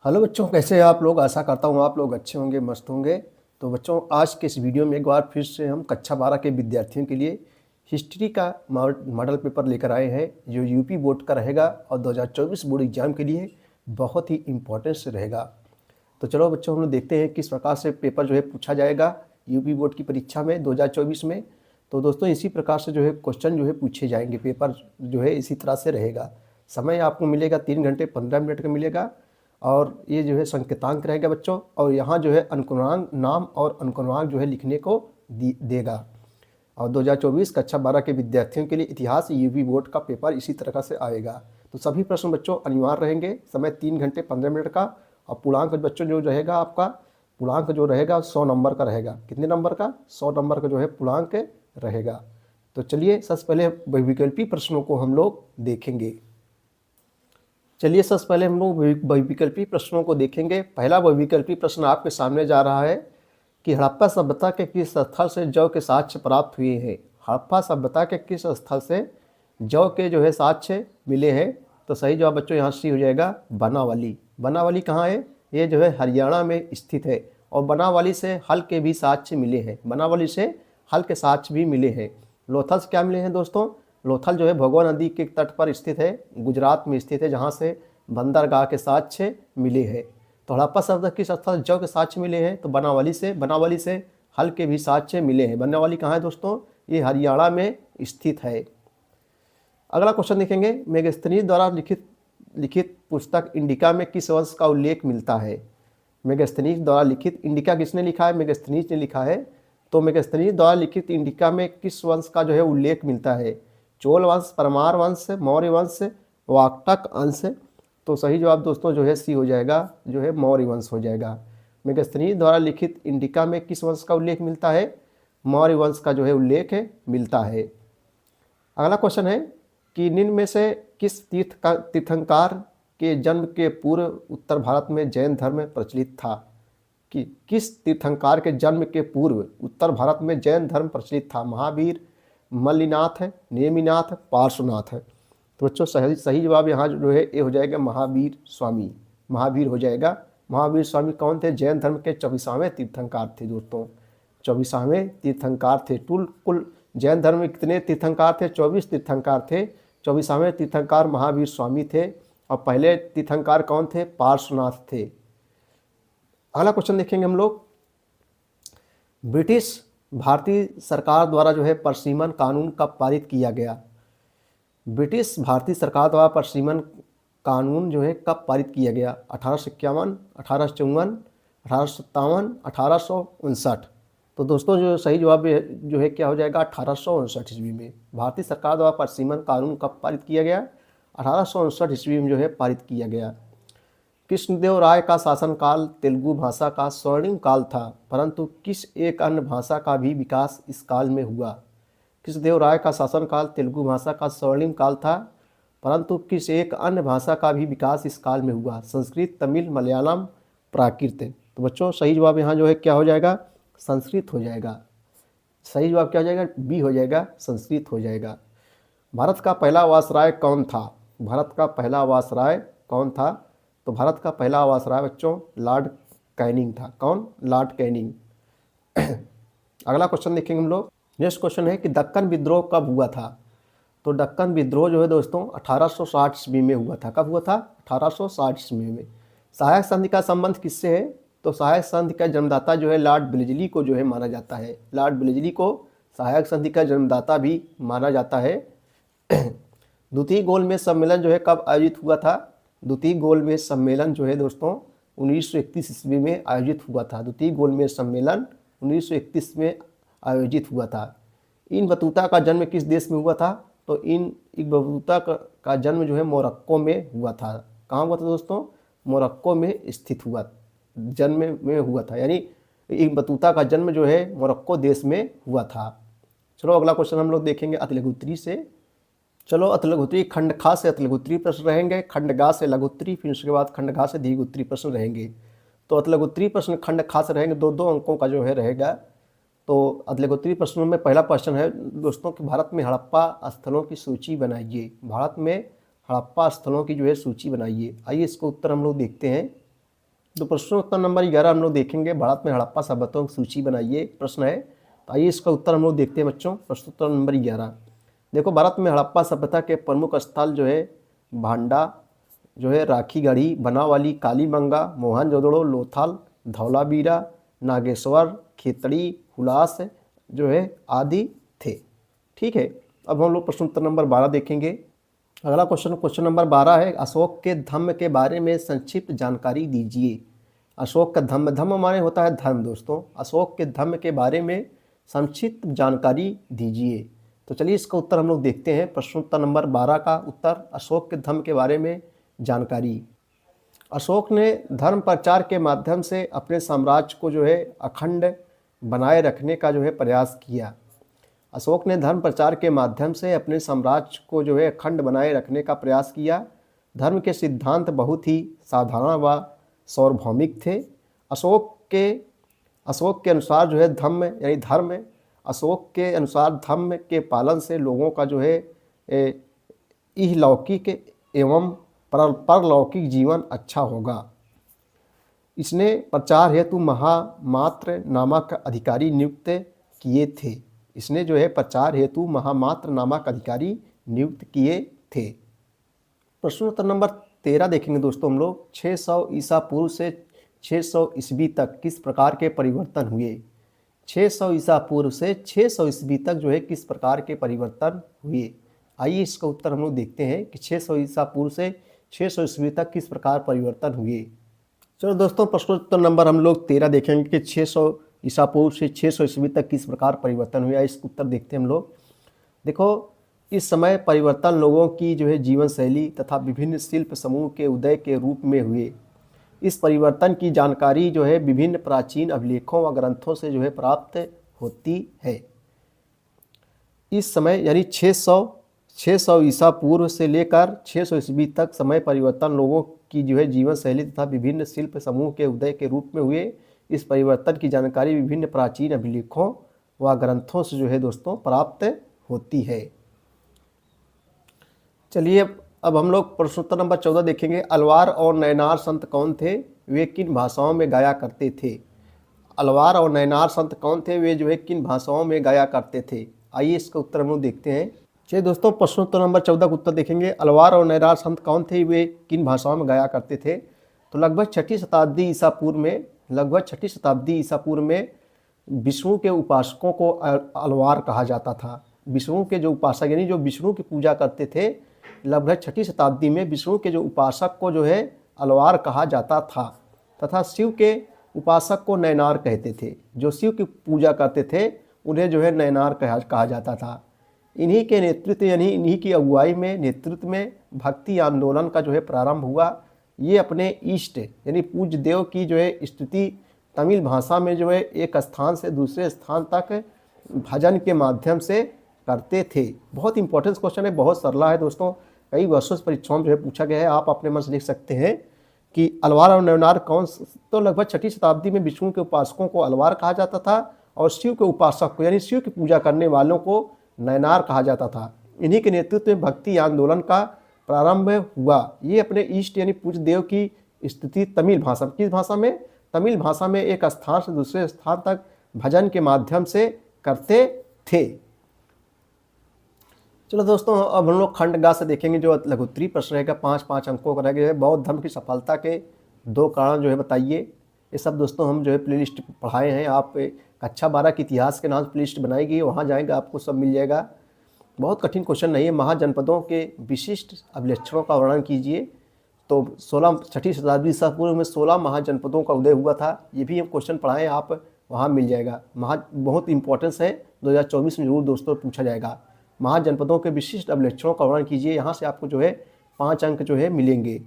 Hello बच्चों, कैसे हैं आप लोग। आशा करता हूँ आप लोग अच्छे होंगे, मस्त होंगे। तो बच्चों, आज के इस वीडियो में एक बार फिर से हम कक्षा 12 के विद्यार्थियों के लिए हिस्ट्री का मॉडल पेपर लेकर आए हैं, जो यूपी बोर्ड का रहेगा और 2024 बोर्ड एग्जाम के लिए बहुत ही इम्पोर्टेंस रहेगा। तो चलो बच्चों, हम लोग देखते हैं किस प्रकार से पेपर जो है पूछा जाएगा यूपी बोर्ड की परीक्षा में 2024 में। तो दोस्तों, इसी प्रकार से जो है क्वेश्चन जो है पूछे जाएंगे। पेपर जो है इसी तरह से रहेगा। समय आपको मिलेगा 3 घंटे 15 मिनट का मिलेगा, और ये जो है संकेतांक रहेगा बच्चों। और यहाँ जो है अनुक्रमांक, नाम और अनुक्रमांक जो है लिखने को देगा। और 2024 कक्षा 12 के विद्यार्थियों के लिए इतिहास यूपी बोर्ड का पेपर इसी तरह से आएगा। तो सभी प्रश्न बच्चों अनिवार्य रहेंगे। समय 3 घंटे 15 मिनट का। और पूर्णांक बच्चों जो रहेगा, आपका पूर्णांक जो रहेगा 100 नंबर का रहेगा। कितने नंबर का? 100 नंबर का जो है पूर्णांक रहेगा। तो चलिए सबसे पहले बहुविकल्पी प्रश्नों को हम लोग देखेंगे। चलिए सबसे पहले हम लोग बहुविकल्पी प्रश्नों को देखेंगे। पहला बहुविकल्पी प्रश्न आपके सामने जा रहा है कि हड़प्पा सभ्यता के किस स्थल से जौ के साक्ष्य प्राप्त हुए हैं। हड़प्पा सभ्यता के किस स्थल से जौ के जो है साक्ष्य मिले हैं। तो सही जवाब बच्चों यहाँ सी हो जाएगा बनावली। बनावली कहाँ है? ये जो है हरियाणा में स्थित है। और बनावली से हल के भी साक्ष्य मिले हैं। बनावली से हल के साक्ष्य भी मिले हैं। लोथल से क्या मिले हैं दोस्तों? लोथल जो है भगवा नदी के तट पर स्थित है, गुजरात में स्थित है, जहाँ से बंदरगाह के साक्ष्य मिले हैं। तो हड़प्पा शब्द किस स्थल जौ के साक्ष्य मिले हैं? तो बनावली से। बनावली से हल के भी साक्ष्य मिले हैं। बनावली कहाँ है दोस्तों? ये हरियाणा में स्थित है। अगला क्वेश्चन देखेंगे। मेगास्थनीज द्वारा लिखित पुस्तक इंडिका में किस वंश का उल्लेख मिलता है? मेगास्थनीज द्वारा लिखित इंडिका किसने लिखा है? मेगास्थनीज ने लिखा है। तो मेगास्थनीज द्वारा लिखित इंडिका में किस वंश का जो है उल्लेख मिलता है? चोल वंश, परमार वंश, मौर्य वंश, वाकटक अंश। तो सही जवाब दोस्तों जो है सी हो जाएगा, जो है मौर्य वंश हो जाएगा। मेगास्थनीज द्वारा लिखित इंडिका में किस वंश का उल्लेख मिलता है? मौर्य वंश का जो है उल्लेख मिलता है। अगला क्वेश्चन है कि निम्न में से किस तीर्थंकार के जन्म के पूर्व उत्तर भारत में जैन धर्म प्रचलित था? कि किस तीर्थंकार के जन्म के पूर्व उत्तर भारत में जैन धर्म प्रचलित था? महावीर, मल्लिनाथ है, नेमिनाथ, पार्श्वनाथ है। तो बच्चों सही जवाब यहाँ जो है ये हो जाएगा महावीर स्वामी। महावीर हो जाएगा। महावीर स्वामी कौन थे? जैन धर्म के 24वें तीर्थंकार थे दोस्तों। 24वें तीर्थंकार थे। कुल जैन धर्म में कितने तीर्थंकार थे? 24 तीर्थंकार थे। 24वें तीर्थंकार महावीर स्वामी थे। और पहले तीर्थंकार कौन थे? पार्श्वनाथ थे। अगला क्वेश्चन देखेंगे हम लोग। ब्रिटिश भारतीय सरकार द्वारा जो है परसिमन कानून कब पारित किया गया? ब्रिटिश भारतीय सरकार द्वारा परसिमन कानून जो है कब पारित किया गया? 1851, 1854, 1857, 1859। तो दोस्तों जो सही जवाब जो है क्या हो जाएगा? 1859 ईस्वी में भारतीय सरकार द्वारा परसिमन कानून कब पारित किया गया? 1859 ईस्वी में जो है पारित किया गया। कृष्णदेव राय का शासनकाल तेलुगु भाषा का स्वर्णिम काल था, परंतु किस एक अन्य भाषा का भी विकास इस काल में हुआ? कृष्णदेव राय का शासनकाल तेलुगु भाषा का स्वर्णिम काल था, परंतु किस एक अन्य भाषा का भी विकास इस काल में हुआ? संस्कृत, तमिल, मलयालम, प्राकृत। तो बच्चों सही जवाब यहाँ जो है क्या हो जाएगा? संस्कृत हो जाएगा। सही जवाब क्या हो जाएगा? बी हो जाएगा, संस्कृत हो जाएगा। भारत का पहला वायसराय कौन था? भारत का पहला वायसराय कौन था? तो भारत का पहला वायसराय बच्चों लॉर्ड कैनिंग था। कौन? Lord Canning. अगला क्वेश्चन देखेंगे हम लोग। नेक्स्ट क्वेश्चन है कि दक्कन विद्रोह कब हुआ था? तो दक्कन विद्रोह जो है दोस्तों 1860 ईस्वी में हुआ था। कब हुआ था? 1860 ईस्वी में। सहायक संधि का संबंध किससे है? तो सहायक संधि का जन्मदाता जो है लॉर्ड ब्लेजली को जो है माना जाता है। लॉर्ड ब्लेजली को सहायक संधि का जन्मदाता भी माना जाता है। द्वितीय गोलमेज सम्मेलन जो है कब आयोजित हुआ था? द्वितीय गोलमेज सम्मेलन जो है दोस्तों 1931 ईस्वी में आयोजित हुआ था। द्वितीय गोलमेज सम्मेलन 1931 में आयोजित हुआ था। इन बतूता का जन्म किस देश में हुआ था? तो इन बतूता का जन्म जो है मोरक्को में हुआ था। कहाँ हुआ था दोस्तों? मोरक्को में स्थित हुआ, जन्म में हुआ था। यानी इन बतूता का जन्म जो है मोरक्को देश में हुआ था। चलो अगला क्वेश्चन हम लोग देखेंगे अतिलघुत्री से। चलो अतिलघुत्री खंड खा से अतिलघुत्री प्रश्न रहेंगे, खंड गा से लघुत्री, फिर उसके बाद खंड घा से दीर्घोत्तरी प्रश्न रहेंगे। तो अतिलघुत्री प्रश्न खंड खा से रहेंगे, दो दो अंकों का जो है रहेगा। तो अतिलघुत्री प्रश्नों में पहला प्रश्न है दोस्तों कि भारत में हड़प्पा स्थलों की सूची बनाइए। भारत में हड़प्पा स्थलों की जो है सूची बनाइए। आइए इसको उत्तर हम लोग देखते हैं। तो प्रश्नोत्तर नंबर 11 हम लोग देखेंगे, भारत में हड़प्पा सभ्यताओं की सूची बनाइए प्रश्न है। तो आइए इसका उत्तर हम लोग देखते हैं बच्चों। प्रश्नोत्तर नंबर 11 देखो, भारत में हड़प्पा सभ्यता के प्रमुख स्थल जो है भांडा जो है, राखीगढ़ी, बनावाली, कालीबंगा, मोहनजोदड़ो, लोथल, धौलावीरा, नागेश्वर, खेतड़ी, हुलास जो है आदि थे। ठीक है, अब हम लोग प्रश्न उत्तर नंबर 12 देखेंगे। अगला क्वेश्चन नंबर 12 है, अशोक के धम्म के बारे में संक्षिप्त जानकारी दीजिए। अशोक का धम्म, धम्म माने होता है धर्म दोस्तों। अशोक के धम्म के बारे में संक्षिप्त जानकारी दीजिए। तो चलिए इसका उत्तर हम लोग देखते हैं। प्रश्नोत्तर नंबर 12 का उत्तर, अशोक के धम्म के बारे में जानकारी। अशोक ने धर्म प्रचार के माध्यम से अपने साम्राज्य को जो है अखंड बनाए रखने का जो है प्रयास किया। अशोक ने धर्म प्रचार के माध्यम से अपने साम्राज्य को जो है अखंड बनाए रखने का प्रयास किया। धर्म के सिद्धांत बहुत ही साधारण व सार्वभौमिक थे। अशोक के अनुसार जो है धम्म यानी धर्म, अशोक के अनुसार धम्म के पालन से लोगों का जो है इहलौकिक एवं परलौकिक जीवन अच्छा होगा। इसने प्रचार हेतु महामात्र नामक अधिकारी नियुक्त किए थे। इसने जो है प्रचार हेतु महामात्र नामक अधिकारी नियुक्त किए थे। प्रश्नोत्तर नंबर 13 देखेंगे दोस्तों हम लोग। 600 ईसा पूर्व से 600 ईस्वी तक किस प्रकार के परिवर्तन हुए। 600 ईसा पूर्व से 600 ईस्वी तक जो है किस प्रकार के परिवर्तन हुए। आइए इसका उत्तर हम लोग देखते हैं कि 600 ईसा पूर्व से 600 ईस्वी तक किस प्रकार परिवर्तन हुए। चलो दोस्तों, प्रश्नोत्तर नंबर हम लोग 13 देखेंगे कि 600 ईसा पूर्व से 600 ईस्वी तक किस प्रकार परिवर्तन हुआ। इसका उत्तर देखते हैं हम लोग। देखो, इस समय परिवर्तन लोगों की जो है जीवन शैली तथा विभिन्न शिल्प समूह के उदय के रूप में हुए। इस परिवर्तन की जानकारी जो है विभिन्न प्राचीन अभिलेखों व ग्रंथों से जो है प्राप्त होती है। इस समय यानी 600 ईसा पूर्व से लेकर 600 ईस्वी तक समय परिवर्तन लोगों की जो है जीवन शैली तथा विभिन्न शिल्प समूह के उदय के रूप में हुए। इस परिवर्तन की जानकारी विभिन्न प्राचीन अभिलेखों व ग्रंथों से जो है दोस्तों प्राप्त होती है। चलिए अब हम लोग प्रश्नोत्तर नंबर 14 देखेंगे। अलवार और नैनार संत कौन थे, वे किन भाषाओं में गाया करते थे। अलवार और नैनार संत कौन थे, वे जो है किन भाषाओं में गाया करते थे। आइए इसका उत्तर हम लोग देखते हैं। चलिए दोस्तों, प्रश्नोत्तर नंबर 14 का उत्तर देखेंगे। अलवार और नैनार संत कौन थे, वे किन भाषाओं में गाया करते थे। तो लगभग 6ठी शताब्दी ईसा पूर्व में विष्णु के उपासकों को अलवार कहा जाता था। विष्णु के जो उपासक यानी जो विष्णु की पूजा करते थे, लगभग 6ठी शताब्दी में विष्णु के जो उपासक को जो है अलवार कहा जाता था तथा शिव के उपासक को नैनार कहते थे। जो शिव की पूजा करते थे उन्हें जो है नैनार कहा जाता था। इन्हीं के नेतृत्व यानी इन्हीं की अगुवाई में नेतृत्व में भक्ति आंदोलन का जो है प्रारंभ हुआ। ये अपने इष्ट यानी पूज्य देव की जो है स्तुति तमिल भाषा में जो है एक स्थान से दूसरे स्थान तक भजन के माध्यम से करते थे। बहुत इंपॉर्टेंट क्वेश्चन है, बहुत सरला है दोस्तों, कई वर्षों से परीक्षाओं में जो है पूछा गया है। आप अपने मन से लिख सकते हैं कि अलवार और नैनार कौन। तो लगभग 6ठी शताब्दी में विष्णु के उपासकों को अलवार कहा जाता था और शिव के उपासक को यानी शिव की पूजा करने वालों को नैनार कहा जाता था। इन्हीं के नेतृत्व में भक्ति आंदोलन का प्रारंभ हुआ। ये अपने इष्ट यानी पूज्य देव की स्तुति तमिल भाषा, किस भाषा में, तमिल भाषा में एक स्थान से दूसरे स्थान तक भजन के माध्यम से करते थे। चलो दोस्तों, अब हम लोग खंड गा से देखेंगे जो लघुत्तरीय प्रश्न रहेगा। 5-5 अंकों का रहेगा। बौद्ध धर्म की सफलता के 2 कारण जो है बताइए। ये सब दोस्तों हम जो है प्लेलिस्ट पढ़ाए हैं। आप कक्षा 12 के इतिहास के नाम से प्लेलिस्ट बनाई गई है, वहाँ जाएंगे आपको सब मिल जाएगा। बहुत कठिन क्वेश्चन नहीं है। महाजनपदों के विशिष्ट अभिलक्षणों का वर्णन कीजिए। तो 6ठी शताब्दी ईसा पूर्व में 16 महाजनपदों का उदय हुआ था। ये भी हम क्वेश्चन पढ़ाएँ, आप वहाँ मिल जाएगा। बहुत इंपॉर्टेंस है, 2024 में जरूर दोस्तों पूछा जाएगा। महाजनपदों के विशिष्ट अभिलक्षणों का वर्णन कीजिए। यहाँ से आपको जो है 5 अंक जो है मिलेंगे।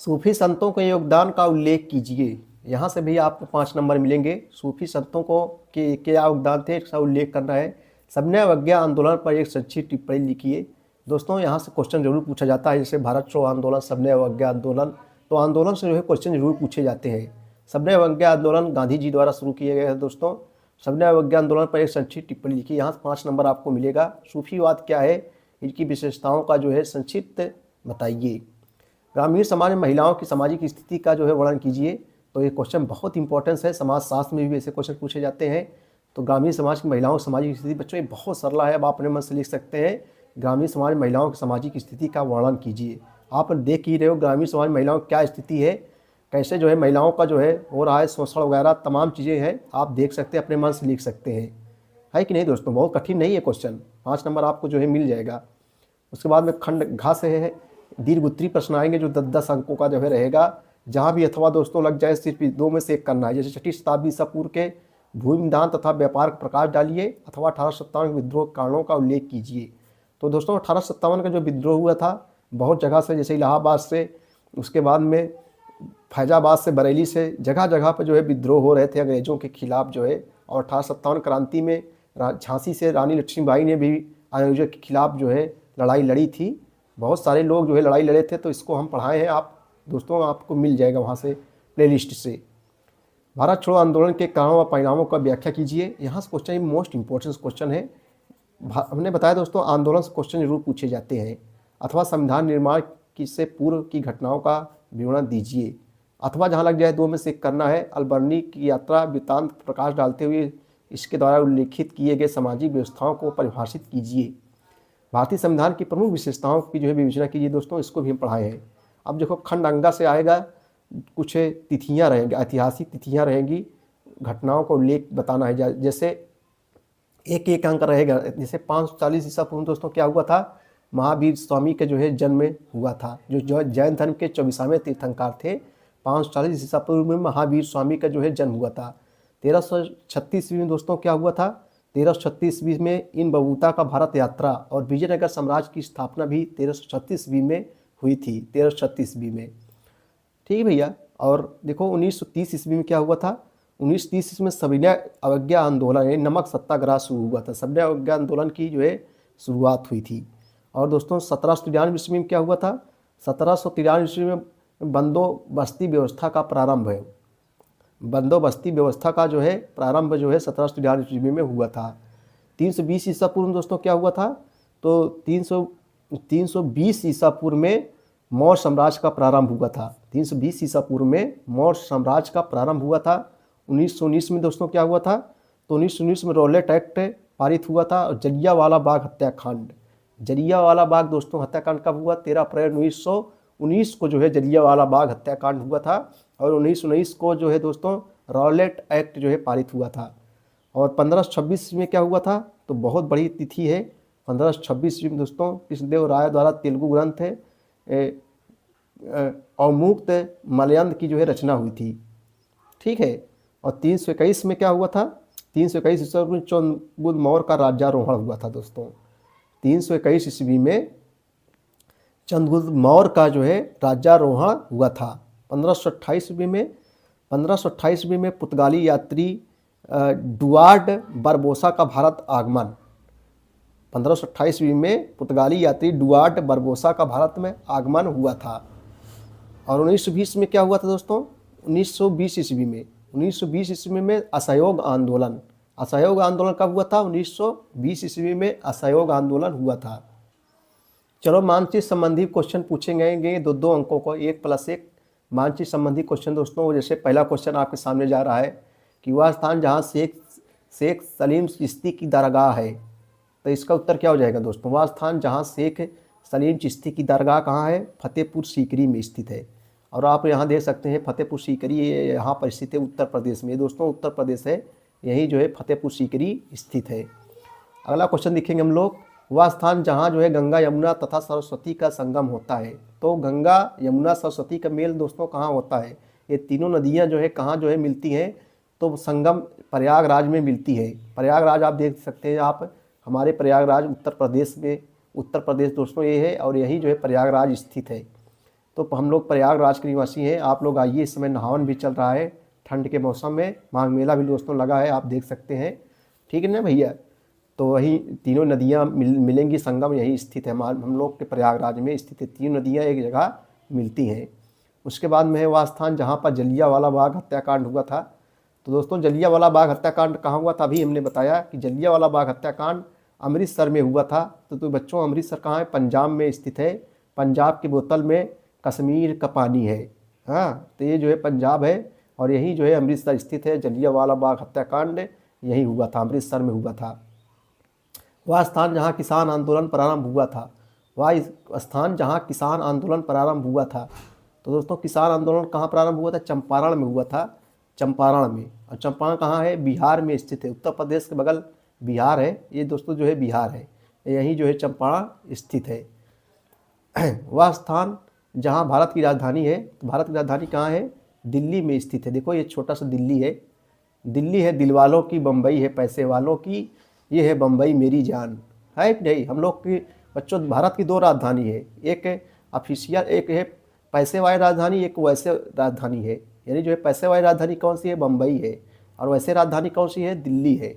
सूफी संतों के योगदान का उल्लेख कीजिए। यहाँ से भी आपको 5 नंबर मिलेंगे। सूफी संतों को के क्या योगदान थे इसका उल्लेख करना है। सबने अवज्ञा आंदोलन पर एक संक्षिप्त टिप्पणी लिखिए। दोस्तों यहाँ से क्वेश्चन जरूर पूछा जाता है, जैसे भारत छोड़ो आंदोलन, सबने अवज्ञा आंदोलन, तो आंदोलन से जो है क्वेश्चन जरूर पूछे जाते हैं। सबने अवज्ञा आंदोलन गांधी जी द्वारा शुरू किए गए हैं दोस्तों। सबने अवज्ञा आंदोलन पर एक संक्षिप्त टिप्पणी लिखी, यहाँ से 5 नंबर आपको मिलेगा। सूफीवाद क्या है, इनकी विशेषताओं का जो है संक्षिप्त बताइए। ग्रामीण समाज में महिलाओं की सामाजिक स्थिति का जो है वर्णन कीजिए। तो ये क्वेश्चन बहुत इंपॉर्टेंस है, समाज शास्त्र में भी ऐसे क्वेश्चन पूछे जाते हैं। तो ग्रामीण समाज की महिलाओं की सामाजिक स्थिति बच्चों ये बहुत सरल है, अब आप अपने मन से लिख सकते हैं। ग्रामीण समाज में महिलाओं की सामाजिक स्थिति का वर्णन कीजिए। आप देख ही रहे हो ग्रामीण समाज में महिलाओं की क्या स्थिति है, कैसे जो है महिलाओं का जो है हो रहा है शोषण वगैरह तमाम चीज़ें हैं, आप देख सकते हैं, अपने मन से लिख सकते हैं, है कि नहीं दोस्तों। बहुत कठिन नहीं है क्वेश्चन, 5 नंबर आपको जो है मिल जाएगा। उसके बाद में खंड घ से है दीर्घ उत्तरी प्रश्न आएंगे जो 10-10 अंकों का जो है रहेगा। जहाँ भी अथवा दोस्तों लग जाए सिर्फ 2 में से एक करना है। जैसे 6ठी शताब्दी ईसा पूर्व के भूमि दान तथा व्यापार का प्रकाश डालिए अथवा 1857 के विद्रोह के कारणों का उल्लेख कीजिए। तो दोस्तों 1857 का जो विद्रोह हुआ था बहुत जगह से, जैसे इलाहाबाद से, उसके बाद में फैजाबाद से, बरेली से, जगह जगह पर जो है विद्रोह हो रहे थे अंग्रेज़ों के खिलाफ जो है। और 1857 क्रांति में झांसी से रानी लक्ष्मीबाई ने भी अंग्रेज़ों के खिलाफ जो है लड़ाई लड़ी थी। बहुत सारे लोग जो है लड़ाई लड़े थे, तो इसको हम पढ़ाए हैं, आप दोस्तों आपको मिल जाएगा वहाँ से प्लेलिस्ट से। भारत छोड़ो आंदोलन के कारणों व परिणामों का व्याख्या कीजिए। यहाँ से क्वेश्चन मोस्ट इंपॉर्टेंट क्वेश्चन है। हमने बताया दोस्तों आंदोलन से क्वेश्चन जरूर पूछे जाते हैं। अथवा संविधान निर्माण की से पूर्व की घटनाओं का विवरण दीजिए। अथवा जहाँ लग जाए 2 में से एक करना है। अलबर्नी की यात्रा वृत्तांत प्रकाश डालते हुए इसके द्वारा उल्लेखित किए गए सामाजिक व्यवस्थाओं को परिभाषित कीजिए। भारतीय संविधान की प्रमुख विशेषताओं की जो है विवेचना कीजिए। दोस्तों इसको भी हम पढ़ाए हैं। अब देखो खंड अंगा से आएगा, कुछ तिथियां रहेंगी, ऐतिहासिक तिथियां रहेंगी, घटनाओं का उल्लेख बताना है। जैसे एक एक अंक रहेगा। जैसे 540 ईसा पूर्व दोस्तों क्या हुआ था, महावीर स्वामी का जो है जन्म हुआ था, जो जैन धर्म के 24वें तीर्थंकर थे। 540 ईसा पूर्व में महावीर स्वामी का जो है जन्म हुआ था। 1336 ईस्वी में दोस्तों क्या हुआ था, 1336 ईस्वी में इन बबूता का भारत यात्रा और विजयनगर साम्राज्य की स्थापना भी 1336 ईस्वी में हुई थी। 1336 ईस्वी में, ठीक है भैया। और देखो 1930 ईस्वी में क्या हुआ था, 1930 ईस्वी में सविनय अवज्ञा आंदोलन यानी नमक सत्याग्रह शुरू हुआ था। सविनय अवज्ञा आंदोलन की जो है शुरुआत हुई थी। और दोस्तों 1793 ईस्वी में क्या हुआ था, 1793 ईस्वी में बंदोबस्ती व्यवस्था का प्रारंभ है। बंदोबस्ती व्यवस्था का जो है प्रारंभ जो है 1793 ईस्वी में हुआ था। 320 ईसा पूर्व में दोस्तों क्या हुआ था, तो 320 ईसा पूर्व में मौर्य साम्राज्य का प्रारंभ हुआ था। 320 ईसा पूर्व में मौर्य साम्राज्य का प्रारंभ हुआ था। 1919 में दोस्तों क्या हुआ था, तो 1919 में रॉलेट एक्ट पारित हुआ था। और जलियांवाला बाग हत्याकांड, जलियांवाला बाग दोस्तों हत्याकांड कब हुआ, 13 अप्रैल 1919 को जो है जलियांवाला बाग हत्याकांड हुआ था। और 1919 को जो है दोस्तों रॉलेट एक्ट जो है पारित हुआ था। और 1526 में क्या हुआ था, तो बहुत बड़ी तिथि है 1526 में दोस्तों, कृष्णदेव राय द्वारा तेलुगु ग्रंथ अवमुक्त मलयंद की जो है रचना हुई थी, ठीक है। और 321 में क्या हुआ था, 321 ईस्वी में चंद्रगुप्त मौर्य का राज्यारोहण हुआ था दोस्तों। 321 ईस्वी में चंद्रगुप्त मौर्य का जो है राज्यारोहण हुआ था। 1528 ईस्वी में पुर्तगाली यात्री डुआर्ड बारबोसा का भारत आगमन। 1528 ईस्वी में पुर्तगाली यात्री डुआर्ड बारबोसा का भारत में आगमन हुआ था। और 1920 में क्या हुआ था दोस्तों, 1920 ईस्वी में असहयोग आंदोलन। असहयोग आंदोलन कब हुआ था, 1920 ईस्वी में असहयोग आंदोलन हुआ था। चलो मानचित्र संबंधी क्वेश्चन पूछे गए 2-2 अंकों को, 1+1 मानचित्र संबंधी क्वेश्चन दोस्तों। जैसे पहला क्वेश्चन आपके सामने जा रहा है कि वह स्थान जहाँ शेख सलीम चिश्ती की दरगाह है, तो इसका उत्तर क्या हो जाएगा दोस्तों, वह स्थान जहाँ शेख सलीम चिश्ती की दरगाह कहाँ है, फतेहपुर सीकरी में स्थित है। और आप यहाँ देख सकते हैं फतेहपुर सीकरी यहाँ पर स्थित है उत्तर प्रदेश में। दोस्तों उत्तर प्रदेश है, यही जो है फतेहपुर सीकरी स्थित है। अगला क्वेश्चन देखेंगे हम लोग, वह स्थान जहाँ जो है गंगा यमुना तथा सरस्वती का संगम होता है। तो गंगा यमुना सरस्वती का मेल दोस्तों कहाँ होता है, ये तीनों नदियाँ जो है कहाँ जो है मिलती हैं, तो संगम प्रयागराज में मिलती है। प्रयागराज आप देख सकते हैं, आप हमारे प्रयागराज उत्तर प्रदेश में, उत्तर प्रदेश दोस्तों ये है, और यही जो है प्रयागराज स्थित है। तो हम लोग प्रयागराज के निवासी हैं। आप लोग आइए, इस समय नहावन भी चल रहा है ठंड के मौसम में, माघ मेला भी दोस्तों लगा है, आप देख सकते हैं, ठीक है ना भैया। तो वही तीनों नदियाँ मिलेंगी, संगम यही स्थित है, हम लोग के प्रयागराज में स्थित है। तीनों नदियाँ एक जगह मिलती हैं। उसके बाद में है वह स्थान जहाँ पर जलियांवाला बाग हत्याकांड हुआ था। तो दोस्तों जलियांवाला बाग हत्याकांड कहाँ हुआ था, अभी हमने बताया कि जलियांवाला बाग हत्याकांड अमृतसर में हुआ था। तो बच्चों अमृतसर कहाँ है, पंजाब में स्थित है। पंजाब के बोतल में कश्मीर का पानी है। हाँ, तो ये जो है पंजाब है और यही जो है अमृतसर स्थित है। जलियांवाला बाग हत्याकांड यही हुआ था, अमृतसर में हुआ था। वह स्थान जहाँ किसान आंदोलन प्रारंभ हुआ था, वह स्थान जहाँ किसान आंदोलन प्रारंभ हुआ था। तो दोस्तों किसान आंदोलन कहाँ प्रारंभ हुआ था? चंपारण में हुआ था, चंपारण में। और चंपारण कहाँ है? बिहार में स्थित है। उत्तर प्रदेश के बगल बिहार है, ये दोस्तों जो है बिहार है, यहीं जो है चंपारण स्थित है। वह स्थान जहाँ भारत की राजधानी है, तो भारत की राजधानी कहाँ है? दिल्ली में स्थित है। देखो ये छोटा सा दिल्ली है, दिल्ली है दिलवालों की, बम्बई है पैसे वालों की, ये है बम्बई मेरी जान, है कि नहीं? हम लोग की बच्चों भारत की दो राजधानी है, एक है ऑफिशियल, एक है पैसे वाली राजधानी, एक वैसे राजधानी है। यानी जो है पैसे वाली राजधानी कौन सी है? बम्बई है। और वैसे राजधानी कौन सी है? दिल्ली है।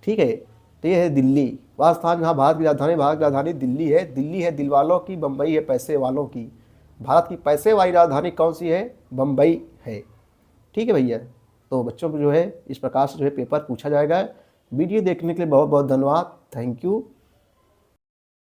ठीक है, तो ये है दिल्ली, वह स्थान जहाँ भारत की राजधानी दिल्ली है। दिल्ली है दिलवालों की, बम्बई है पैसे वालों की। भारत की पैसे वाली राजधानी कौन सी है? बम्बई है। ठीक है भैया, तो बच्चों को जो है इस प्रकार से जो है पेपर पूछा जाएगा। वीडियो देखने के लिए बहुत बहुत धन्यवाद। Thank you.